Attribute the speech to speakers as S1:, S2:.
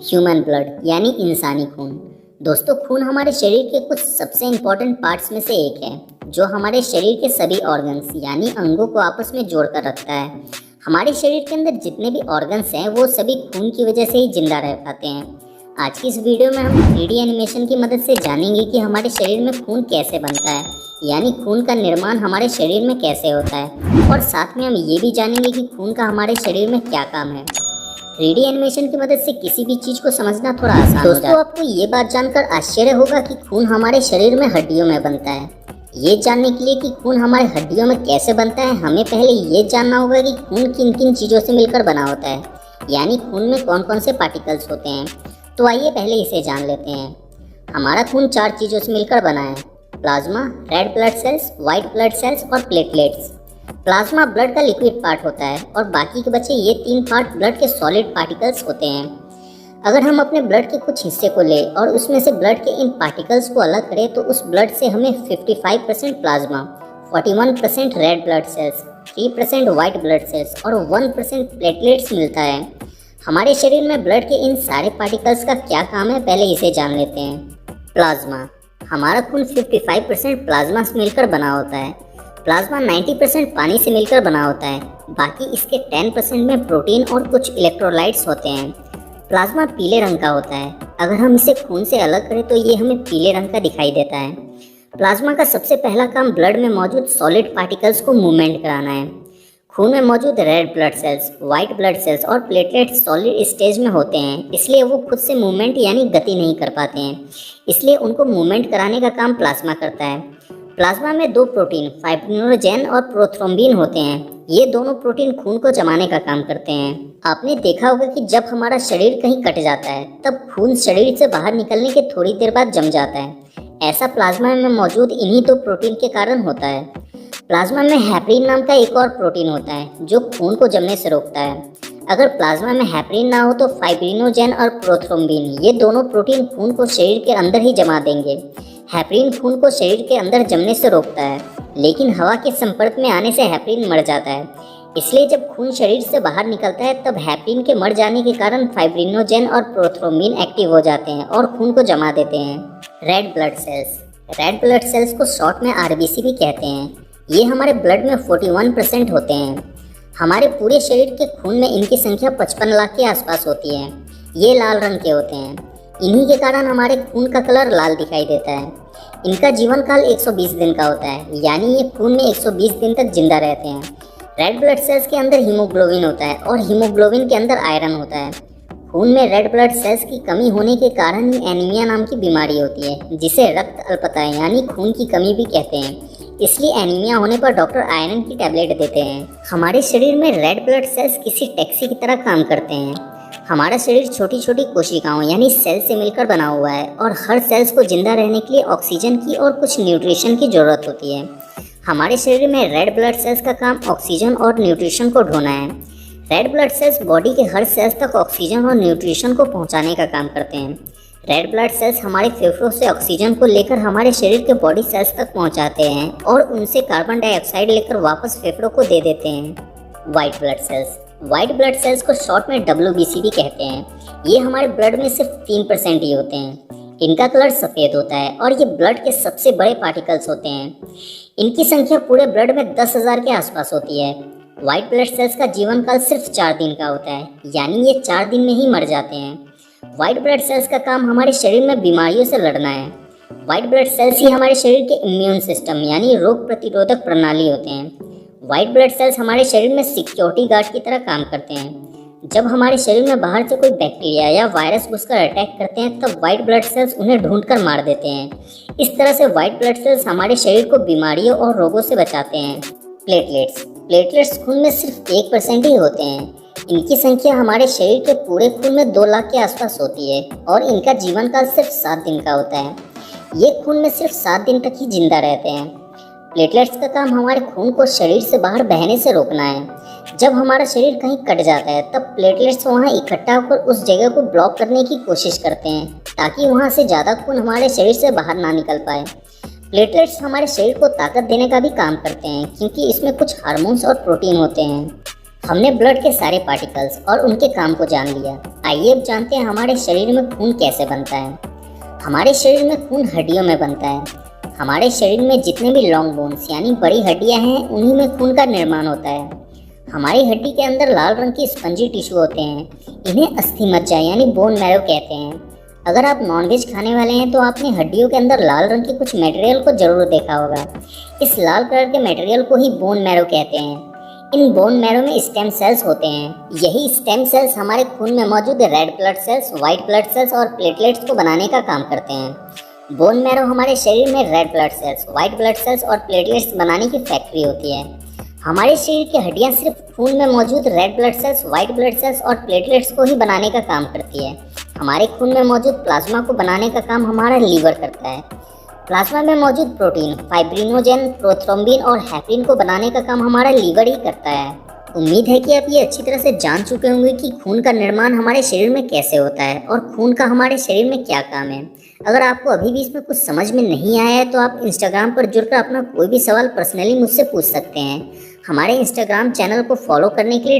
S1: Human blood यानी इंसानी खून। दोस्तों, खून हमारे शरीर के कुछ सबसे इम्पोर्टेंट पार्ट्स में से एक है जो हमारे शरीर के सभी ऑर्गन्स यानी अंगों को आपस में जोड़कर रखता है। हमारे शरीर के अंदर जितने भी ऑर्गन्स हैं वो सभी खून की वजह से ही जिंदा रह पाते हैं। आज की इस वीडियो में हम 3D एनिमेशन की मदद से जानेंगे कि हमारे शरीर में खून कैसे बनता है, यानी खून का निर्माण हमारे शरीर में कैसे होता है, और साथ में हम ये भी जानेंगे कि खून का हमारे शरीर में क्या काम है। 3D एनिमेशन की मदद से किसी भी चीज को समझना थोड़ा आसान हो जाता है। दोस्तों, आपको ये बात जानकर आश्चर्य होगा कि खून हमारे शरीर में हड्डियों में बनता है। ये जानने के लिए कि खून हमारे हड्डियों में कैसे बनता है, हमें पहले ये जानना होगा कि खून किन किन चीजों से मिलकर बना होता है, यानी खून में कौन कौन से पार्टिकल्स होते हैं। तो आइए पहले इसे जान लेते हैं। हमारा खून 4 चीजों से मिलकर बना है: plasma, red blood cells, white blood cells और प्लेटलेट्स। प्लाज्मा ब्लड का लिक्विड पार्ट होता है और बाकी के बचे ये 3 पार्ट ब्लड के सॉलिड पार्टिकल्स होते हैं। अगर हम अपने ब्लड के कुछ हिस्से को लें और उसमें से ब्लड के इन पार्टिकल्स को अलग करें तो उस ब्लड से हमें 55% plasma, 41% red blood cells, 3% white blood cells और 1% प्लेटलेट्स मिलता है। हमारे शरीर में ब्लड के इन सारे पार्टिकल्स का क्या काम है, पहले इसे जान लेते हैं। प्लाज्मा। हमारा खून 55% प्लाज्मा से मिलकर बना होता है। प्लाज्मा 90% पानी से मिलकर बना होता है, बाकी इसके 10% में प्रोटीन और कुछ इलेक्ट्रोलाइट्स होते हैं। प्लाज्मा पीले रंग का होता है। अगर हम इसे खून से अलग करें तो ये हमें पीले रंग का दिखाई देता है। प्लाज्मा का सबसे पहला काम ब्लड में मौजूद सॉलिड पार्टिकल्स को मूवमेंट कराना है। खून में मौजूद red blood cells, white blood cells और प्लेटलेट्स सॉलिड स्टेज में होते हैं, इसलिए वो खुद से मूवमेंट यानी गति नहीं कर पाते हैं, इसलिए उनको मूवमेंट कराने का काम प्लाज्मा करता है। प्लाज्मा में 2 प्रोटीन फाइब्रिनोजेन और प्रोथ्रोम्बिन होते हैं। ये दोनों प्रोटीन खून को जमाने का काम करते हैं। आपने देखा होगा कि जब हमारा शरीर कहीं कट जाता है तब खून शरीर से बाहर निकलने के थोड़ी देर बाद जम जाता है। ऐसा प्लाज्मा में मौजूद इन्हीं 2 प्रोटीन के कारण होता है। प्लाज्मा में हेपरिन नाम का एक और प्रोटीन होता है जो खून को जमने से रोकता है। अगर प्लाज्मा में हेपरिन ना हो तो फाइब्रिनोजेन और प्रोथ्रोम्बिन ये दोनों प्रोटीन खून को शरीर के अंदर ही जमा देंगे। हेपरिन खून को शरीर के अंदर जमने से रोकता है, लेकिन हवा के संपर्क में आने से हेपरिन मर जाता है। इसलिए जब खून शरीर से बाहर निकलता है तब हेपरिन के मर जाने के कारण फाइब्रिनोजेन और प्रोथ्रोम्बिन एक्टिव हो जाते हैं और खून को जमा देते हैं। Red blood cells. Red blood cells को शॉर्ट में आरबीसी भी कहते हैं। ये हमारे ब्लड में 41% होते हैं। हमारे पूरे शरीर के खून में इनकी संख्या 55 लाख के आसपास होती है। ये लाल रंग के होते हैं। इन्हीं के कारण हमारे खून का कलर लाल दिखाई देता है। इनका जीवन काल 120 दिन का होता है, यानी ये खून में 120 दिन तक जिंदा रहते हैं। रेड ब्लड सेल्स के अंदर हीमोग्लोबिन होता है और हीमोग्लोबिन के अंदर आयरन होता है। खून में रेड ब्लड सेल्स की कमी होने के कारण ही एनीमिया नाम की बीमारी होती है, जिसे रक्त अल्पता यानी खून की कमी भी कहते हैं। इसलिए एनीमिया होने पर डॉक्टर आयरन की टैबलेट देते हैं। हमारे शरीर में रेड ब्लड सेल्स किसी टैक्सी की तरह काम करते हैं। हमारा शरीर छोटी छोटी कोशिकाओं यानी सेल से मिलकर बना हुआ है और हर सेल्स को जिंदा रहने के लिए ऑक्सीजन की और कुछ न्यूट्रिशन की जरूरत होती है। हमारे शरीर में रेड ब्लड सेल्स का काम ऑक्सीजन और न्यूट्रिशन को ढोना है। रेड ब्लड सेल्स बॉडी के हर सेल्स तक ऑक्सीजन और न्यूट्रिशन को पहुंचाने का काम करते हैं। रेड ब्लड सेल्स हमारे फेफड़ों से ऑक्सीजन को लेकर हमारे शरीर के बॉडी सेल्स तक पहुंचाते हैं और उनसे कार्बन डाइऑक्साइड लेकर वापस फेफड़ों को दे देते हैं। White blood cells. White blood cells को शॉर्ट में WBC भी कहते हैं। ये हमारे ब्लड में सिर्फ 3% ही होते हैं। इनका कलर सफ़ेद होता है और ये ब्लड के सबसे बड़े पार्टिकल्स होते हैं। इनकी संख्या पूरे ब्लड में 10,000 के आसपास होती है। व्हाइट ब्लड सेल्स का जीवन काल सिर्फ 4 दिन का होता है, यानी ये 4 दिन में ही मर जाते हैं। व्हाइट ब्लड सेल्स का काम हमारे शरीर में बीमारियों से लड़ना है। व्हाइट ब्लड सेल्स ही हमारे शरीर के इम्यून सिस्टम यानी रोग प्रतिरोधक प्रणाली होते हैं। व्हाइट ब्लड सेल्स हमारे शरीर में सिक्योरिटी गार्ड की तरह काम करते हैं। जब हमारे शरीर में बाहर से कोई बैक्टीरिया या वायरस घुसकर अटैक करते हैं तब व्हाइट ब्लड सेल्स उन्हें ढूंढकर मार देते हैं। इस तरह से व्हाइट ब्लड सेल्स हमारे शरीर को बीमारियों और रोगों से बचाते हैं। प्लेटलेट्स। प्लेटलेट्स खून में सिर्फ 1% ही होते हैं। इनकी संख्या हमारे शरीर के पूरे खून में 2 लाख के आसपास होती है और इनका जीवन काल सिर्फ 7 दिन का होता है। ये खून में सिर्फ 7 दिन तक ही जिंदा रहते हैं। प्लेटलेट्स का काम हमारे खून को शरीर से बाहर बहने से रोकना है। जब हमारा शरीर कहीं कट जाता है तब प्लेटलेट्स वहां इकट्ठा होकर उस जगह को ब्लॉक करने की कोशिश करते हैं ताकि वहां से ज़्यादा खून हमारे शरीर से बाहर ना निकल पाए। प्लेटलेट्स हमारे शरीर को ताकत देने का भी काम करते हैं क्योंकि इसमें कुछ हार्मोन्स और प्रोटीन होते हैं। हमने ब्लड के सारे पार्टिकल्स और उनके काम को जान लिया। आइए अब जानते हैं हमारे शरीर में खून कैसे बनता है। हमारे शरीर में खून हड्डियों में बनता है। हमारे शरीर में जितने भी लॉन्ग बोन्स यानी बड़ी हड्डियां हैं उन्हीं में खून का निर्माण होता है। हमारी हड्डी के अंदर लाल रंग की स्पंजी टिश्यू होते हैं, इन्हें अस्थि मज्जा यानी बोन मैरो कहते हैं। अगर आप नॉनवेज खाने वाले हैं तो आपने हड्डियों के अंदर लाल रंग की कुछ मटेरियल को जरूर देखा होगा। इस लाल कलर के मटेरियल को ही बोन मैरो कहते हैं। इन बोन मैरो में स्टेम सेल्स होते हैं। यही स्टेम सेल्स हमारे खून में मौजूद red blood cells, white blood cells और प्लेटलेट्स को बनाने का काम करते हैं। बोन मैरो हमारे शरीर में red blood cells, white blood cells और प्लेटलेट्स बनाने की फैक्ट्री होती है। हमारे शरीर की हड्डियां सिर्फ खून में मौजूद red blood cells, white blood cells और प्लेटलेट्स को ही बनाने का काम करती है। हमारे खून में मौजूद प्लाज्मा को बनाने का काम हमारा लीवर करता है। प्लाज्मा में मौजूद प्रोटीन, फाइब्रिनोजेन, प्रोथ्रोम्बिन और हेपरिन को बनाने का काम हमारा लीवर ही करता है। उम्मीद है कि आप ये अच्छी तरह से जान चुके होंगे कि खून का निर्माण हमारे शरीर में कैसे होता है और खून का हमारे शरीर में क्या काम है। अगर आपको अभी भी इसमें कुछ समझ में नहीं आया है तो आप इंस्टाग्राम पर जुड़कर अपना कोई भी सवाल पर्सनली मुझसे पूछ सकते हैं। हमारे इंस्टाग्राम चैनल को फॉलो करने के लिए